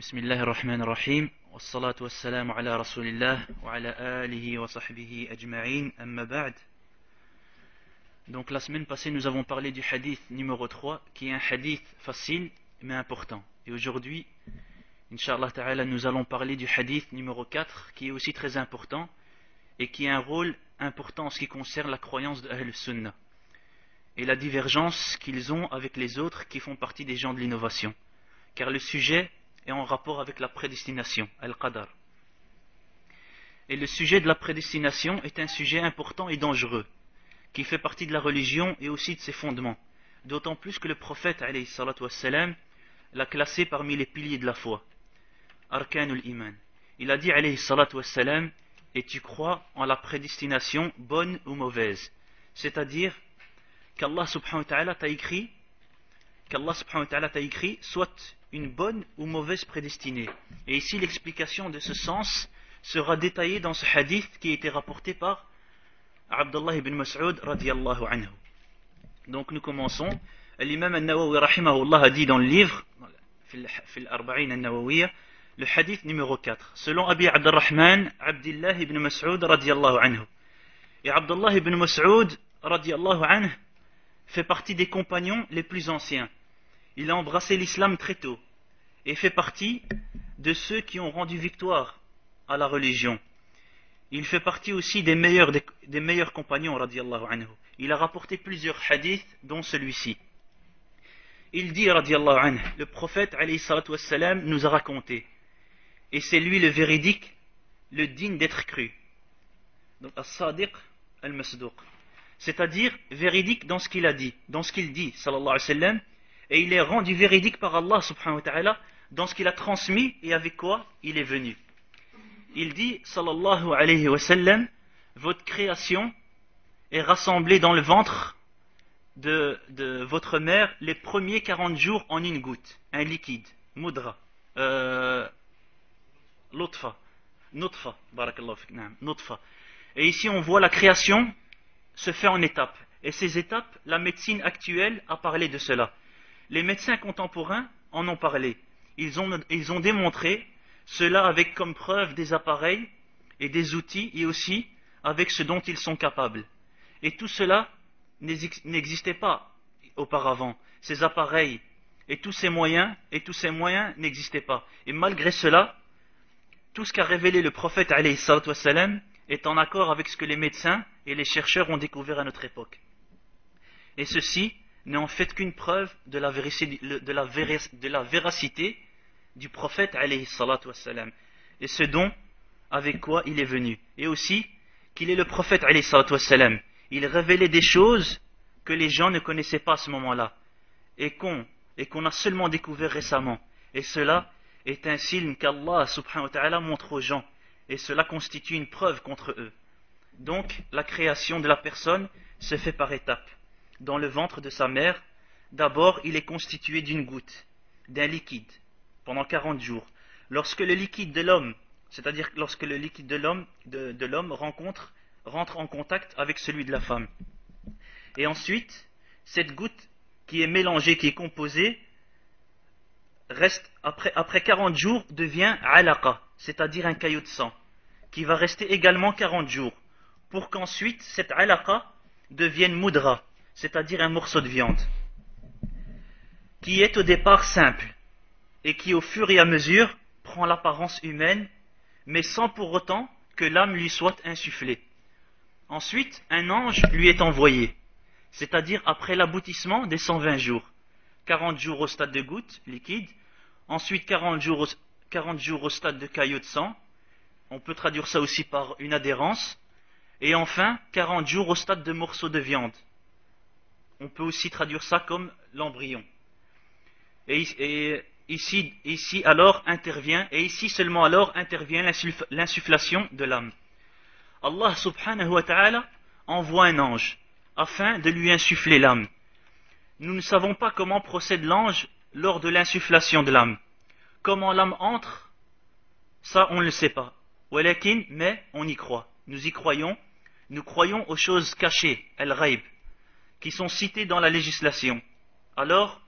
بسم الله الرحمن الرحيم والصلاة والسلام على رسول الله وعلى آله وصحبه أجمعين أما بعد. Donc la semaine passée nous avons parlé du hadith numéro 3 qui est un hadith facile mais important. Et aujourd'hui, Inch'Allah Ta'ala, nous allons parler du hadith numéro 4 qui est aussi très important et qui a un rôle important en ce qui concerne la croyance de Ahl Sunnah et la divergence qu'ils ont avec les autres qui font partie des gens de l'innovation. Car le sujet est en rapport avec la prédestination, Al-Qadar. Et le sujet de la prédestination est un sujet important et dangereux, qui fait partie de la religion et aussi de ses fondements. D'autant plus que le prophète, alayhi salatu wassalam, l'a classé parmi les piliers de la foi. Arkanul Iman. Il a dit, alayhi salatu wassalam, et tu crois en la prédestination bonne ou mauvaise. C'est-à-dire qu'Allah subhanahu wa ta'ala t'a écrit, soit une bonne ou mauvaise prédestinée. Et ici l'explication de ce sens sera détaillée dans ce hadith qui a été rapporté par Abdullah ibn Mas'ud radiyallahu anhu. Donc nous commençons. L'imam al-Nawawi rahimahullah a dit dans le livre fil Arba'in al-Nawawiyya, le hadith numéro 4, selon Abi Abdurrahman Abdullah ibn Mas'ud radiyallahu anhu. Et Abdullah ibn Mas'ud radiyallahu anhu fait partie des compagnons les plus anciens. Il a embrassé l'islam très tôt et fait partie de ceux qui ont rendu victoire à la religion. Il fait partie aussi des meilleurs compagnons radiyallahu anhu. Il a rapporté plusieurs hadiths dont celui-ci. Il dit radiyallahu anhu, le prophète alayhi salatu wassalam nous a raconté, et c'est lui le véridique, le digne d'être cru. Donc as-sadiq al-masduq, c'est-à-dire véridique dans ce qu'il a dit, dans ce qu'il dit sallallahu alayhi wa sallam, et il est rendu véridique par Allah subhanahu wa ta'ala dans ce qu'il a transmis et avec quoi il est venu. Il dit sallallahu alayhi wa sallam, votre création est rassemblée dans le ventre de votre mère les premiers 40 jours en une goutte, un liquide, mudra, nutfa, barakallahu fik, nutfa. Et ici on voit la création se fait en étapes. Et ces étapes, la médecine actuelle a parlé de cela. Les médecins contemporains en ont parlé. Ils ont démontré cela avec comme preuve des appareils et des outils et aussi avec ce dont ils sont capables. Et tout cela n'existait pas auparavant. Ces appareils et tous ces moyens n'existaient pas. Et malgré cela, tout ce qu'a révélé le prophète alayhi salatu wassalam est en accord avec ce que les médecins et les chercheurs ont découvert à notre époque. Et ceci n'est en fait qu'une preuve de la véracité du prophète alayhi salatu wassalam, et ce dont avec quoi il est venu. Et aussi qu'il est le prophète alayhi salatu wassalam. Il révélait des choses que les gens ne connaissaient pas à ce moment-là, et qu'on a seulement découvert récemment. Et cela est un signe qu'Allah subhanahu wa ta'ala montre aux gens, et cela constitue une preuve contre eux. Donc la création de la personne se fait par étapes. Dans le ventre de sa mère, d'abord il est constitué d'une goutte, d'un liquide, pendant 40 jours. Lorsque le liquide de l'homme, c'est-à-dire lorsque le liquide de l'homme rentre en contact avec celui de la femme. Et ensuite, cette goutte qui est mélangée, qui est composée, reste après 40 jours devient alaqa, c'est-à-dire un caillot de sang, qui va rester également 40 jours, pour qu'ensuite cette alaqa devienne mudra, c'est-à-dire un morceau de viande, qui est au départ simple, et qui au fur et à mesure prend l'apparence humaine, mais sans pour autant que l'âme lui soit insufflée. Ensuite, un ange lui est envoyé, c'est-à-dire après l'aboutissement des 120 jours. 40 jours au stade de goutte, liquide, ensuite 40 jours au stade de caillot de sang, on peut traduire ça aussi par une adhérence, et enfin 40 jours au stade de morceau de viande. On peut aussi traduire ça comme l'embryon. Et ici alors intervient, et ici seulement alors intervient l'insufflation de l'âme. Allah subhanahu wa ta'ala envoie un ange afin de lui insuffler l'âme. Nous ne savons pas comment procède l'ange lors de l'insufflation de l'âme. Comment l'âme entre, ça on ne le sait pas. Walakin, mais on y croit. Nous y croyons. Nous croyons aux choses cachées, al-ghaib, qui sont citées dans la législation. Alors,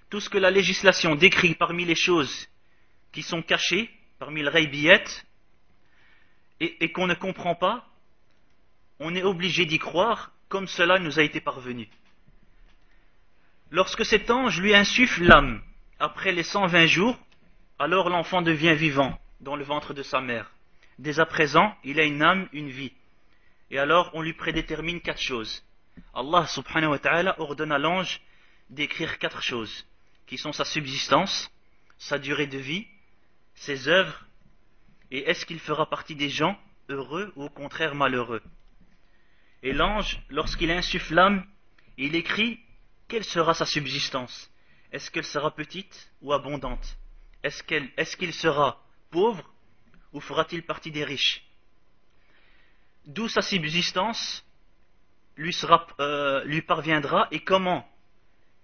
tout ce que la législation décrit parmi les choses qui sont cachés parmi le ghaybiyat et qu'on ne comprend pas, on est obligé d'y croire comme cela nous a été parvenu. Lorsque cet ange lui insuffle l'âme, après les 120 jours, alors l'enfant devient vivant dans le ventre de sa mère. Dès à présent, il a une âme, une vie. Et alors on lui prédétermine 4 choses. Allah subhanahu wa ta'ala ordonne à l'ange d'écrire 4 choses, qui sont sa subsistance, sa durée de vie, ses œuvres, et est-ce qu'il fera partie des gens heureux ou au contraire malheureux. Et l'ange, lorsqu'il insuffle l'âme, il écrit quelle sera sa subsistance. Est-ce qu'elle sera petite ou abondante? Est-ce qu'il sera pauvre ou fera-t-il partie des riches? D'où sa subsistance lui parviendra et comment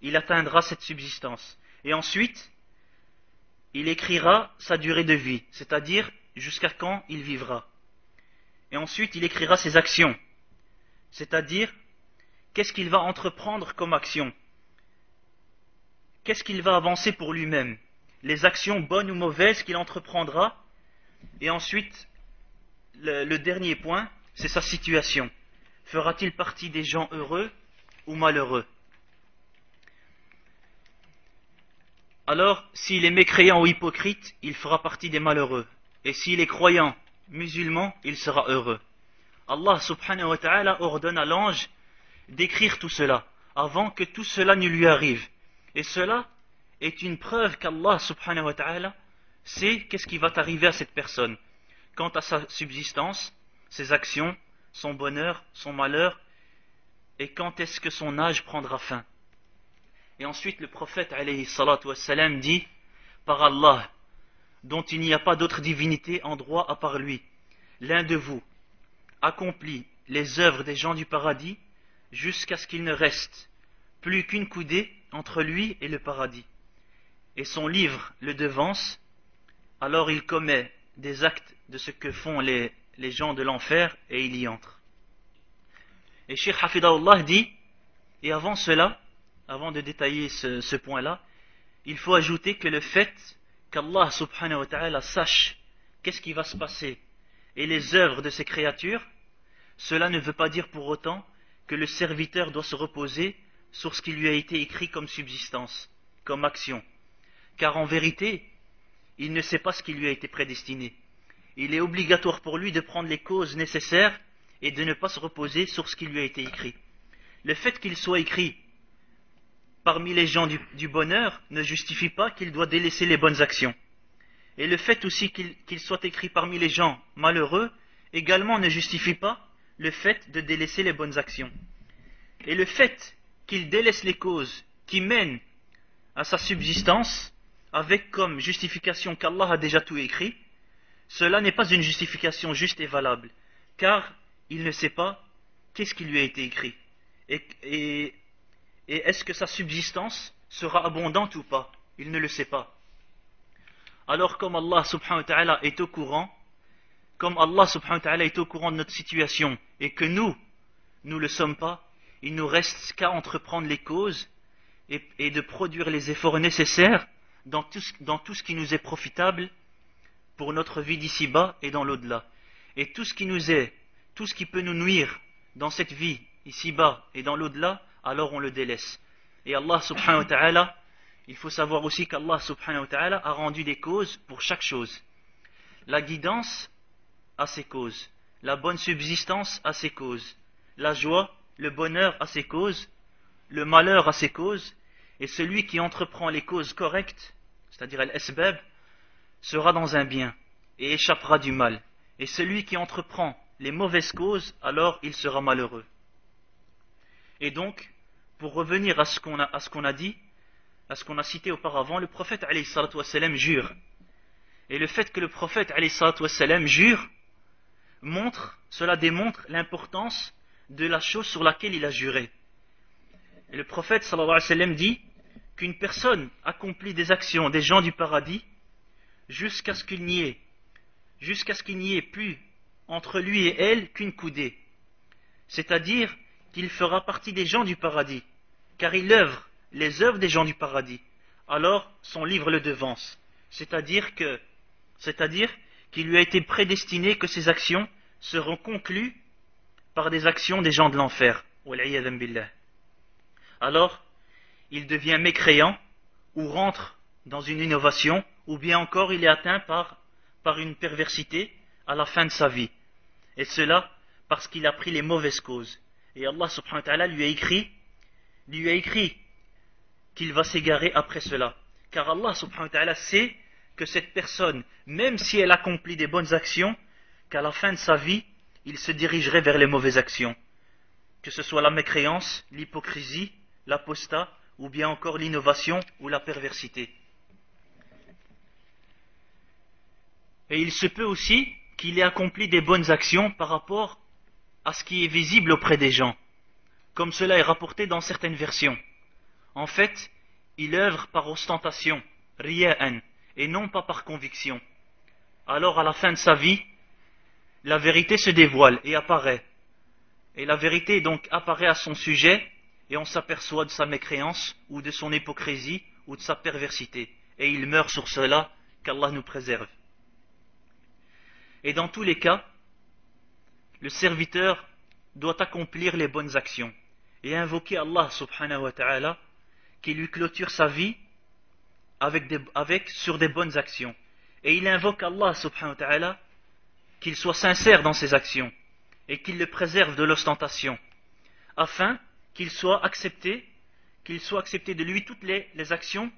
il atteindra cette subsistance. Et ensuite, il écrira sa durée de vie, c'est-à-dire jusqu'à quand il vivra. Et ensuite, il écrira ses actions, c'est-à-dire qu'est-ce qu'il va entreprendre comme action, qu'est-ce qu'il va avancer pour lui-même, les actions bonnes ou mauvaises qu'il entreprendra. Et ensuite, le dernier point, c'est sa situation. Fera-t-il partie des gens heureux ou malheureux? Alors, s'il est mécréant ou hypocrite, il fera partie des malheureux. Et s'il est croyant, musulman, il sera heureux. Allah subhanahu wa ta'ala ordonne à l'ange d'écrire tout cela, avant que tout cela ne lui arrive. Et cela est une preuve qu'Allah subhanahu wa ta'ala sait qu'est-ce qui va arriver à cette personne, quant à sa subsistance, ses actions, son bonheur, son malheur, et quand est-ce que son âge prendra fin. Et ensuite le prophète alayhi salatu wassalam dit, par Allah, dont il n'y a pas d'autre divinité en droit à part lui, l'un de vous accomplit les œuvres des gens du paradis jusqu'à ce qu'il ne reste plus qu'une coudée entre lui et le paradis. Et son livre le devance, alors il commet des actes de ce que font les gens de l'enfer et il y entre. Et Cheikh Hafidahullah dit, et avant cela, avant de détailler ce point-là, il faut ajouter que le fait qu'Allah subhanahu wa ta'ala sache qu'est-ce qui va se passer et les œuvres de ses créatures, cela ne veut pas dire pour autant que le serviteur doit se reposer sur ce qui lui a été écrit comme subsistance, comme action. Car en vérité, il ne sait pas ce qui lui a été prédestiné. Il est obligatoire pour lui de prendre les causes nécessaires et de ne pas se reposer sur ce qui lui a été écrit. Le fait qu'il soit écrit parmi les gens du bonheur ne justifie pas qu'il doit délaisser les bonnes actions. Et le fait aussi qu'il soit écrit parmi les gens malheureux également ne justifie pas le fait de délaisser les bonnes actions. Et le fait qu'il délaisse les causes qui mènent à sa subsistance avec comme justification qu'Allah a déjà tout écrit, cela n'est pas une justification juste et valable, car il ne sait pas qu'est-ce qui lui a été écrit. Et est-ce que sa subsistance sera abondante ou pas? Il ne le sait pas. Alors comme Allah subhanahu wa ta'ala est au courant, comme Allah subhanahu wa ta'ala est au courant de notre situation et que nous ne le sommes pas, il nous reste qu'à entreprendre les causes et de produire les efforts nécessaires dans tout ce qui nous est profitable pour notre vie d'ici-bas et dans l'au-delà. Et tout ce qui peut nous nuire dans cette vie ici-bas et dans l'au-delà, alors on le délaisse. Et Allah subhanahu wa ta'ala, il faut savoir aussi qu'Allah subhanahu wa ta'ala a rendu des causes pour chaque chose. La guidance a ses causes, la bonne subsistance a ses causes, la joie, le bonheur a ses causes, le malheur a ses causes, et celui qui entreprend les causes correctes, c'est-à-dire al-asbab, sera dans un bien et échappera du mal. Et celui qui entreprend les mauvaises causes, alors il sera malheureux. Et donc, pour revenir à ce qu'on a dit, à ce qu'on a cité auparavant, le prophète alayhi salatu wassalam jure. Et le fait que le prophète alayhi salatu wassalam jure, cela démontre l'importance de la chose sur laquelle il a juré. Et le prophète sallallahu alayhi wa sallam dit qu'une personne accomplit des actions des gens du paradis jusqu'à ce qu'il n'y ait plus entre lui et elle qu'une coudée. C'est-à-dire qu'il fera partie des gens du paradis, car il œuvre les œuvres des gens du paradis. Alors son livre le devance. c'est-à-dire qu'il lui a été prédestiné que ses actions seront conclues par des actions des gens de l'enfer. Alors, il devient mécréant ou rentre dans une innovation, ou bien encore il est atteint par une perversité à la fin de sa vie. Et cela parce qu'il a pris les mauvaises causes. Et Allah subhanahu wa ta'ala lui a écrit qu'il va s'égarer après cela. Car Allah subhanahu wa ta'ala sait que cette personne, même si elle accomplit des bonnes actions, qu'à la fin de sa vie, il se dirigerait vers les mauvaises actions. Que ce soit la mécréance, l'hypocrisie, l'apostat, ou bien encore l'innovation ou la perversité. Et il se peut aussi qu'il ait accompli des bonnes actions par rapport à ce qui est visible auprès des gens, comme cela est rapporté dans certaines versions. En fait, il œuvre par ostentation, riya'an, et non pas par conviction. Alors à la fin de sa vie, la vérité se dévoile et apparaît. Et la vérité donc apparaît à son sujet, et on s'aperçoit de sa mécréance, ou de son hypocrisie, ou de sa perversité. Et il meurt sur cela, qu'Allah nous préserve. Et dans tous les cas, le serviteur doit accomplir les bonnes actions et invoquer Allah subhanahu wa ta'ala qui lui clôture sa vie sur des bonnes actions. Et il invoque Allah subhanahu wa ta'ala qu'il soit sincère dans ses actions et qu'il le préserve de l'ostentation, afin qu'il soit accepté de lui toutes les actions,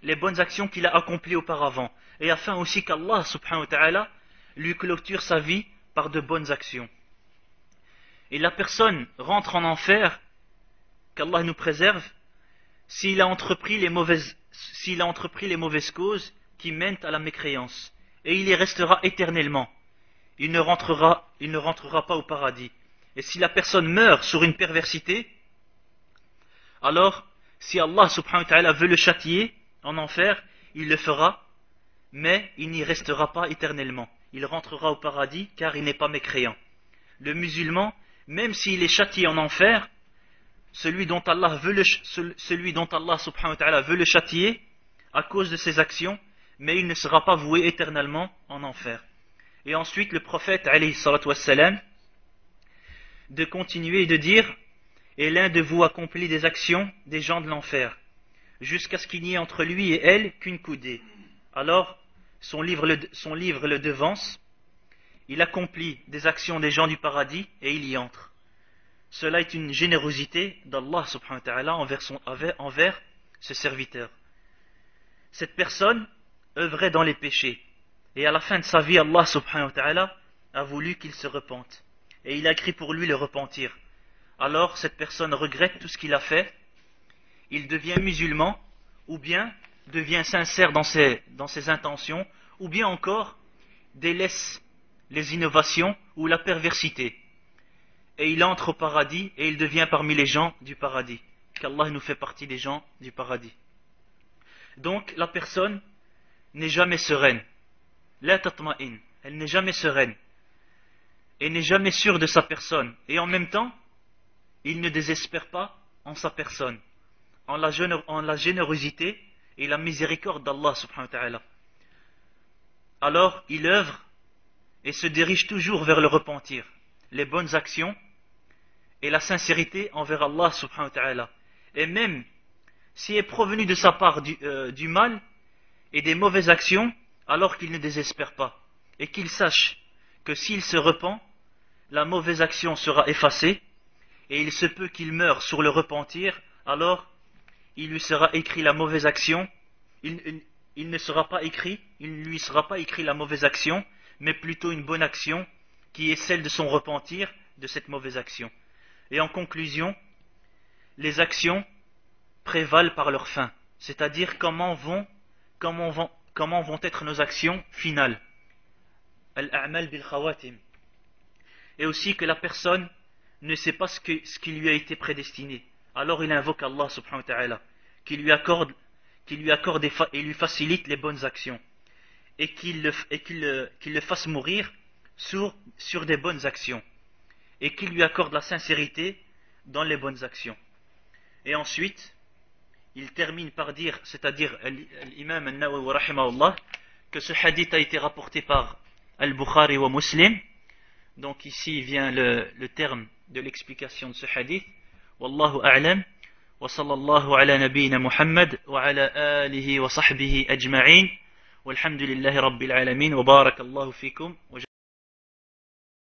les bonnes actions qu'il a accomplies auparavant, et afin aussi qu'Allah subhanahu wa ta'ala lui clôture sa vie par de bonnes actions. Et la personne rentre en enfer, qu'Allah nous préserve, s'il a entrepris les mauvaises causes qui mènent à la mécréance. Et il y restera éternellement. Il ne rentrera pas au paradis. Et si la personne meurt sur une perversité, alors, si Allah subhanahu wa ta'ala veut le châtier en enfer, il le fera, mais il n'y restera pas éternellement. Il rentrera au paradis car il n'est pas mécréant. Le musulman, même s'il est châtié en enfer, celui dont Allah subhanahu wa ta'ala veut le châtier à cause de ses actions, mais il ne sera pas voué éternellement en enfer. Et ensuite le prophète alayhi salatu wassalam de continuer et de dire: et l'un de vous accomplit des actions des gens de l'enfer, jusqu'à ce qu'il n'y ait entre lui et elle qu'une coudée. Alors son livre le devance, il accomplit des actions des gens du paradis et il y entre. Cela est une générosité d'Allah subhanahu wa ta'ala envers ce serviteur. Cette personne œuvrait dans les péchés, et à la fin de sa vie, Allah subhanahu wa ta'ala a voulu qu'il se repente, et il a écrit pour lui le repentir. Alors cette personne regrette tout ce qu'il a fait, il devient musulman, ou bien devient sincère dans ses intentions, ou bien encore délaisse les innovations ou la perversité. Et il entre au paradis et il devient parmi les gens du paradis. Qu'Allah nous fait partie des gens du paradis. Donc la personne n'est jamais sereine. La tatma'in, elle n'est jamais sereine. Et n'est jamais sûre de sa personne. Et en même temps, il ne désespère pas en sa personne, en la générosité et la miséricorde d'Allah subhanahu wa ta'ala. Alors il œuvre et se dirige toujours vers le repentir, les bonnes actions et la sincérité envers Allah subhanahu wa ta'ala. Et même s'il est provenu de sa part du mal et des mauvaises actions, alors qu'il ne désespère pas et qu'il sache que s'il se repent, la mauvaise action sera effacée et il se peut qu'il meure sur le repentir, alors il lui sera écrit la mauvaise action, il ne lui sera pas écrit la mauvaise action, mais plutôt une bonne action qui est celle de son repentir de cette mauvaise action. Et en conclusion, les actions prévalent par leur fin, c'est-à-dire comment vont être nos actions finales. Al-a'mal bil khawatim. Et aussi que la personne ne sait pas ce qui lui a été prédestiné. Alors il invoque Allah subhanahu wa ta'ala, qui lui accorde et lui facilite les bonnes actions, et qu'il le fasse mourir sur des bonnes actions, et qu'il lui accorde la sincérité dans les bonnes actions. Et ensuite, il termine par dire, c'est-à-dire l'imam al-Nawawi rahimahullah, que ce hadith a été rapporté par Al-Bukhari wa Muslim. Donc ici vient le terme de l'explication de ce hadith. Wallahu a'lam. Wa sallallahu ala nabiyyina Muhammad wa ala alihi wa sahbihi ajma'in. Walhamdulillahi rabbil alamin. Wa barakallahu fikum.